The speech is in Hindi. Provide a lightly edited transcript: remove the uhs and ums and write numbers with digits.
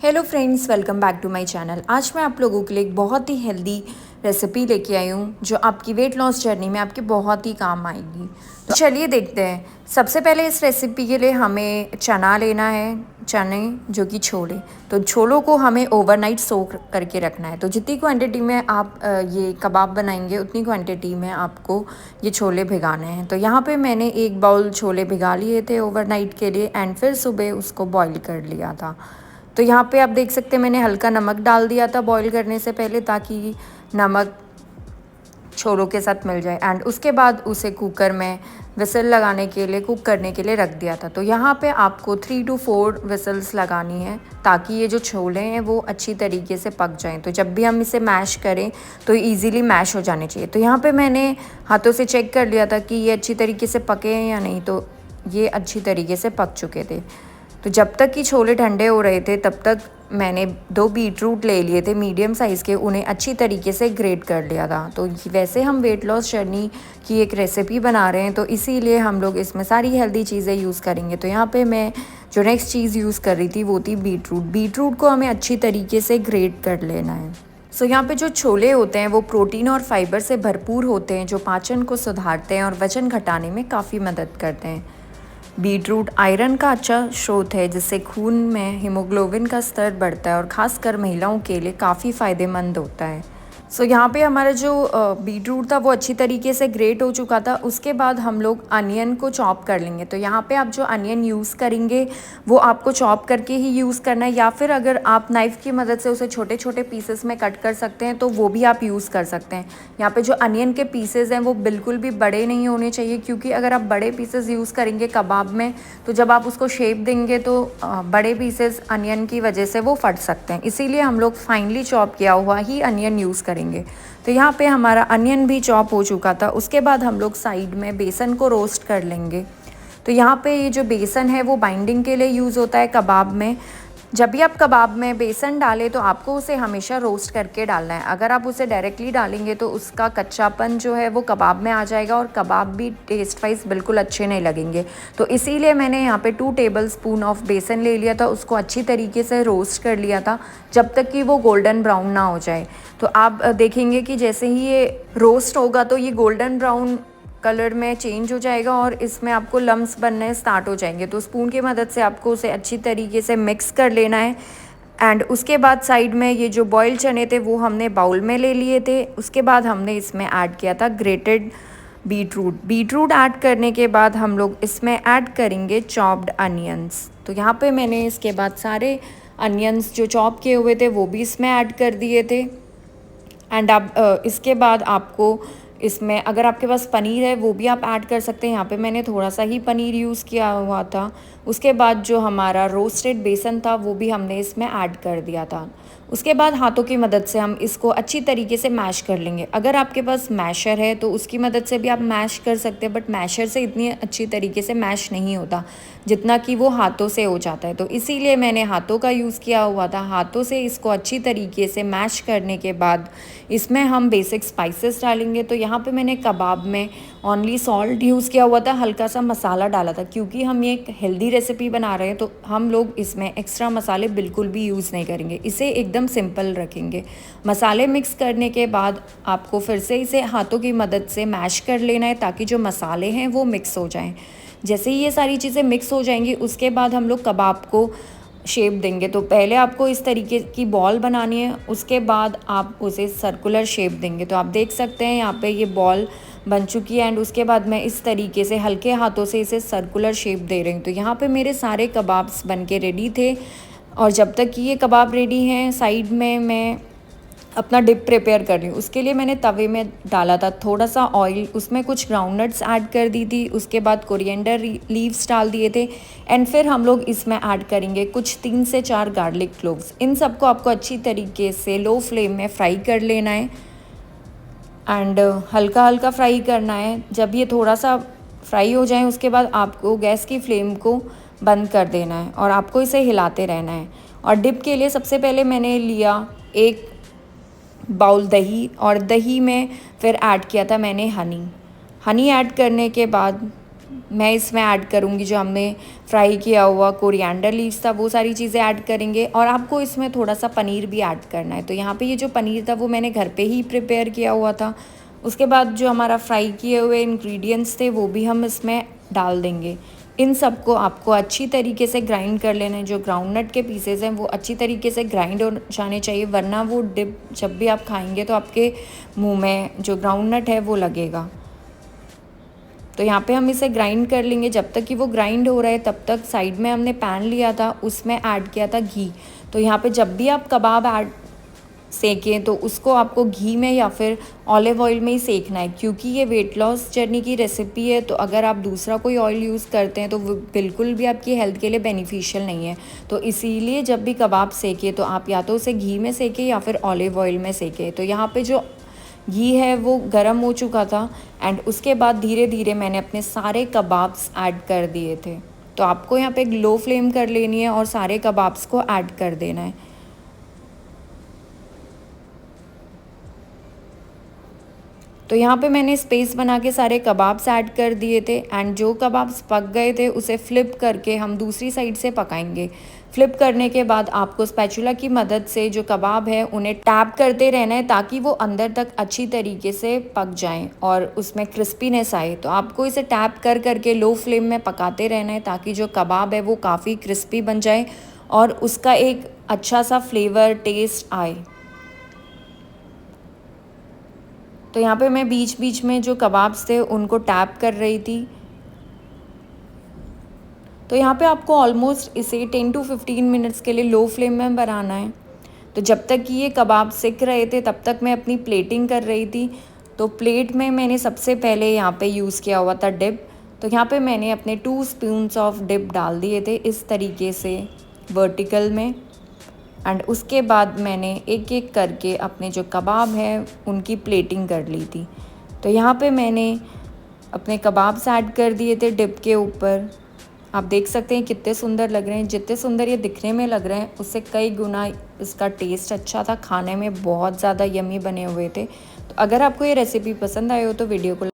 Hello friends, welcome back to my channel. आज मैं आप लोगों के लिए एक बहुत ही हेल्दी रेसिपी लेके आई हूँ जो आपकी वेट लॉस जर्नी में आपके बहुत ही काम आएगी। तो चलिए देखते हैं। सबसे पहले इस रेसिपी के लिए हमें चना लेना है, चने जो कि छोले। तो छोलों को हमें ओवरनाइट सोक करके रखना है। तो जितनी क्वांटिटी में आप ये कबाब बनाएंगे उतनी क्वांटिटी में आपको ये छोले भिगाने हैं। तो यहाँ पे मैंने 1 बाउल छोले भिगा लिए थे ओवरनाइट के लिए एंड फिर सुबह उसको बॉईल कर लिया था। तो यहाँ पे आप देख सकते हैं मैंने हल्का नमक डाल दिया था बॉईल करने से पहले, ताकि नमक छोलों के साथ मिल जाए। एंड उसके बाद उसे कुकर में विसल लगाने के लिए, कुक करने के लिए रख दिया था। तो यहाँ पे आपको 3 to 4 विसल्स लगानी है ताकि ये जो छोले हैं वो अच्छी तरीके से पक जाएं। तो जब भी हम इसे मैश करें तो इजीली मैश हो जाने चाहिए। तो यहाँ पे मैंने हाथों से चेक कर लिया था कि ये अच्छी तरीके से पके हैं या नहीं। तो ये अच्छी तरीके से पक चुके थे। तो जब तक कि छोले ठंडे हो रहे थे तब तक मैंने 2 बीटरूट ले लिए थे मीडियम साइज़ के, उन्हें अच्छी तरीके से ग्रेट कर लिया था। तो वैसे हम वेट लॉस जर्नी की एक रेसिपी बना रहे हैं तो इसीलिए हम लोग इसमें सारी हेल्दी चीज़ें यूज़ करेंगे। तो यहाँ पे मैं जो नेक्स्ट चीज़ यूज़ कर रही थी वो थी बीटरूट। बीटरूट को हमें अच्छी तरीके से ग्रेट कर लेना है। सो यहाँ पे जो छोले होते हैं वो प्रोटीन और फाइबर से भरपूर होते हैं जो पाचन को सुधारते हैं और वजन घटाने में काफ़ी मदद करते हैं। बीटरूट आयरन का अच्छा स्रोत है जिससे खून में हीमोग्लोबिन का स्तर बढ़ता है और ख़ासकर महिलाओं के लिए काफ़ी फ़ायदेमंद होता है। सो यहाँ पे हमारा जो बीटरूट था वो अच्छी तरीके से ग्रेट हो चुका था। उसके बाद हम लोग अनियन को चॉप कर लेंगे। तो यहाँ पे आप जो अनियन यूज़ करेंगे वो आपको चॉप करके ही यूज़ करना है, या फिर अगर आप नाइफ़ की मदद से उसे छोटे छोटे पीसेस में कट कर सकते हैं तो वो भी आप यूज़ कर सकते हैं। यहाँ पे जो अनियन के पीसेस हैं वो बिल्कुल भी बड़े नहीं होने चाहिए, क्योंकि अगर आप बड़े पीसेस यूज़ करेंगे कबाब में तो जब आप उसको शेप देंगे तो बड़े पीसेस अनियन की वजह से वो फट सकते हैं। इसीलिए हम लोग फाइनली चॉप किया हुआ ही अनियन यूज़ करेंगे। तो यहाँ पे हमारा अनियन भी चॉप हो चुका था। उसके बाद हम लोग साइड में बेसन को रोस्ट कर लेंगे। तो यहाँ पे ये जो बेसन है वो बाइंडिंग के लिए यूज़ होता है कबाब में। जब भी आप कबाब में बेसन डालें तो आपको उसे हमेशा रोस्ट करके डालना है। अगर आप उसे डायरेक्टली डालेंगे तो उसका कच्चापन जो है वो कबाब में आ जाएगा और कबाब भी टेस्ट वाइज बिल्कुल अच्छे नहीं लगेंगे। तो इसीलिए मैंने यहाँ पे 2 टेबलस्पून ऑफ बेसन ले लिया था, उसको अच्छी तरीके से रोस्ट कर लिया था जब तक कि वो गोल्डन ब्राउन ना हो जाए। तो आप देखेंगे कि जैसे ही ये रोस्ट होगा तो ये गोल्डन ब्राउन कलर में चेंज हो जाएगा और इसमें आपको लम्स बनने स्टार्ट हो जाएंगे। तो स्पून की मदद से आपको उसे अच्छी तरीके से मिक्स कर लेना है। एंड उसके बाद साइड में ये जो बॉयल चने थे वो हमने बाउल में ले लिए थे। उसके बाद हमने इसमें ऐड किया था ग्रेटेड बीटरूट। बीटरूट ऐड करने के बाद हम लोग इसमें ऐड करेंगे चॉप्ड अनियंस। तो यहाँ पे मैंने इसके बाद सारे अनियंस जो चॉप किए हुए थे वो भी इसमें ऐड कर दिए थे। एंड आप इसके बाद आपको इसमें अगर आपके पास पनीर है वो भी आप ऐड कर सकते हैं। यहाँ पे मैंने थोड़ा सा ही पनीर यूज़ किया हुआ था। उसके बाद जो हमारा रोस्टेड बेसन था वो भी हमने इसमें ऐड कर दिया था। उसके बाद हाथों की मदद से हम इसको अच्छी तरीके से मैश कर लेंगे। अगर आपके पास मैशर है तो उसकी मदद से भी आप मैश कर सकते हैं, बट मैशर से इतनी अच्छी तरीके से मैश नहीं होता जितना कि वो हाथों से हो जाता है। तो इसीलिए मैंने हाथों का यूज़ किया हुआ था। हाथों से इसको अच्छी तरीके से मैश करने के बाद इसमें हम बेसिक स्पाइसेस डालेंगे। तो यहाँ पे मैंने कबाब में ओनली सॉल्ट यूज़ किया हुआ था, हल्का सा मसाला डाला था, क्योंकि हम ये एक हेल्दी रेसिपी बना रहे हैं तो हम लोग इसमें एक्स्ट्रा मसाले बिल्कुल भी यूज़ नहीं करेंगे, इसे एकदम सिंपल रखेंगे। मसाले मिक्स करने के बाद आपको फिर से इसे हाथों की मदद से मैश कर लेना है ताकि जो मसाले हैं वो मिक्स हो जाएं। जैसे ही ये सारी चीज़ें मिक्स हो जाएंगी उसके बाद हम लोग कबाब को शेप देंगे। तो पहले आपको इस तरीके की बॉल बनानी है, उसके बाद आप उसे सर्कुलर शेप देंगे। तो आप देख सकते हैं यहाँ पे ये बॉल बन चुकी है एंड उसके बाद मैं इस तरीके से हल्के हाथों से इसे सर्कुलर शेप दे रही हूँ। तो यहाँ पे मेरे सारे कबाब्स बन के रेडी थे और जब तक कि ये कबाब रेडी हैं साइड में मैं अपना डिप प्रिपेयर कर रही हूँ। उसके लिए मैंने तवे में डाला था थोड़ा सा ऑयल, उसमें कुछ ग्राउंडनट्स ऐड कर दी थी, उसके बाद कोरिएंडर लीव्स डाल दिए थे एंड फिर हम लोग इसमें ऐड करेंगे कुछ 3 से 4 गार्लिक क्लोव्स। इन सबको आपको अच्छी तरीके से लो फ्लेम में फ्राई कर लेना है एंड हल्का हल्का फ्राई करना है। जब ये थोड़ा सा फ्राई हो जाए उसके बाद आपको गैस की फ्लेम को बंद कर देना है और आपको इसे हिलाते रहना है। और डिप के लिए सबसे पहले मैंने लिया 1 बाउल दही और दही में फिर ऐड किया था मैंने हनी। हनी ऐड करने के बाद मैं इसमें ऐड करूँगी जो हमने फ्राई किया हुआ कोरिएंडर लीव्स था, वो सारी चीज़ें ऐड करेंगे। और आपको इसमें थोड़ा सा पनीर भी ऐड करना है। तो यहाँ पे ये जो पनीर था वो मैंने घर पे ही प्रिपेयर किया हुआ था। उसके बाद जो हमारा फ्राई किए हुए इंग्रेडिएंट्स थे वो भी हम इसमें डाल देंगे। इन सबको आपको अच्छी तरीके से ग्राइंड कर लेना है। जो ग्राउंडनट के पीसेस हैं वो अच्छी तरीके से ग्राइंड हो जाने चाहिए, वरना वो डिप जब भी आप खाएंगे तो आपके मुंह में जो ग्राउंडनट है वो लगेगा। तो यहाँ पे हम इसे ग्राइंड कर लेंगे। जब तक कि वो ग्राइंड हो रहा है तब तक साइड में हमने पैन लिया था, उसमें ऐड किया था घी। तो यहाँ पे जब भी आप कबाब ऐड सेकें तो उसको आपको घी में या फिर ऑलिव ऑयल में ही सेकना है, क्योंकि ये वेट लॉस जर्नी की रेसिपी है। तो अगर आप दूसरा कोई ऑयल यूज़ करते हैं तो वो बिल्कुल भी आपकी हेल्थ के लिए बेनिफिशियल नहीं है। तो इसीलिए जब भी कबाब सेकें तो आप या तो उसे घी में सेकें या फिर ऑलिव ऑयल में सेकें। तो यहाँ पे जो घी है वो गर्म हो चुका था एंड उसके बाद धीरे धीरे मैंने अपने सारे कबाब्स ऐड कर दिए थे। तो आपको यहाँ पे एक लो फ्लेम कर लेनी है और सारे कबाब्स को ऐड कर देना है। तो यहाँ पे मैंने स्पेस बना के सारे कबाब्स ऐड कर दिए थे एंड जो कबाब्स पक गए थे उसे फ्लिप करके हम दूसरी साइड से पकाएंगे। फ्लिप करने के बाद आपको स्पैचुला की मदद से जो कबाब है उन्हें टैप करते रहना है, ताकि वो अंदर तक अच्छी तरीके से पक जाएं और उसमें क्रिस्पीनेस आए। तो आपको इसे टैप कर करके लो फ्लेम में पकाते रहना है, ताकि जो कबाब है वो काफ़ी क्रिस्पी बन जाए और उसका एक अच्छा सा फ्लेवर टेस्ट आए। तो यहाँ पे मैं बीच बीच में जो कबाब्स थे उनको टैप कर रही थी। तो यहाँ पे आपको ऑलमोस्ट इसे 10 to 15 मिनट्स के लिए लो फ्लेम में बनाना है। तो जब तक कि ये कबाब सिक रहे थे तब तक मैं अपनी प्लेटिंग कर रही थी। तो प्लेट में मैंने सबसे पहले यहाँ पे यूज़ किया हुआ था डिप। तो यहाँ पे मैंने अपने 2 स्पून्स ऑफ डिप डाल दिए थे इस तरीके से वर्टिकल में। एंड उसके बाद मैंने एक एक करके अपने जो कबाब हैं उनकी प्लेटिंग कर ली थी। तो यहाँ पे मैंने अपने कबाब्स ऐड कर दिए थे डिप के ऊपर। आप देख सकते हैं कितने सुंदर लग रहे हैं। जितने सुंदर ये दिखने में लग रहे हैं उससे कई गुना इसका टेस्ट अच्छा था, खाने में बहुत ज़्यादा यमी बने हुए थे। तो अगर आपको ये रेसिपी पसंद आए हो तो वीडियो को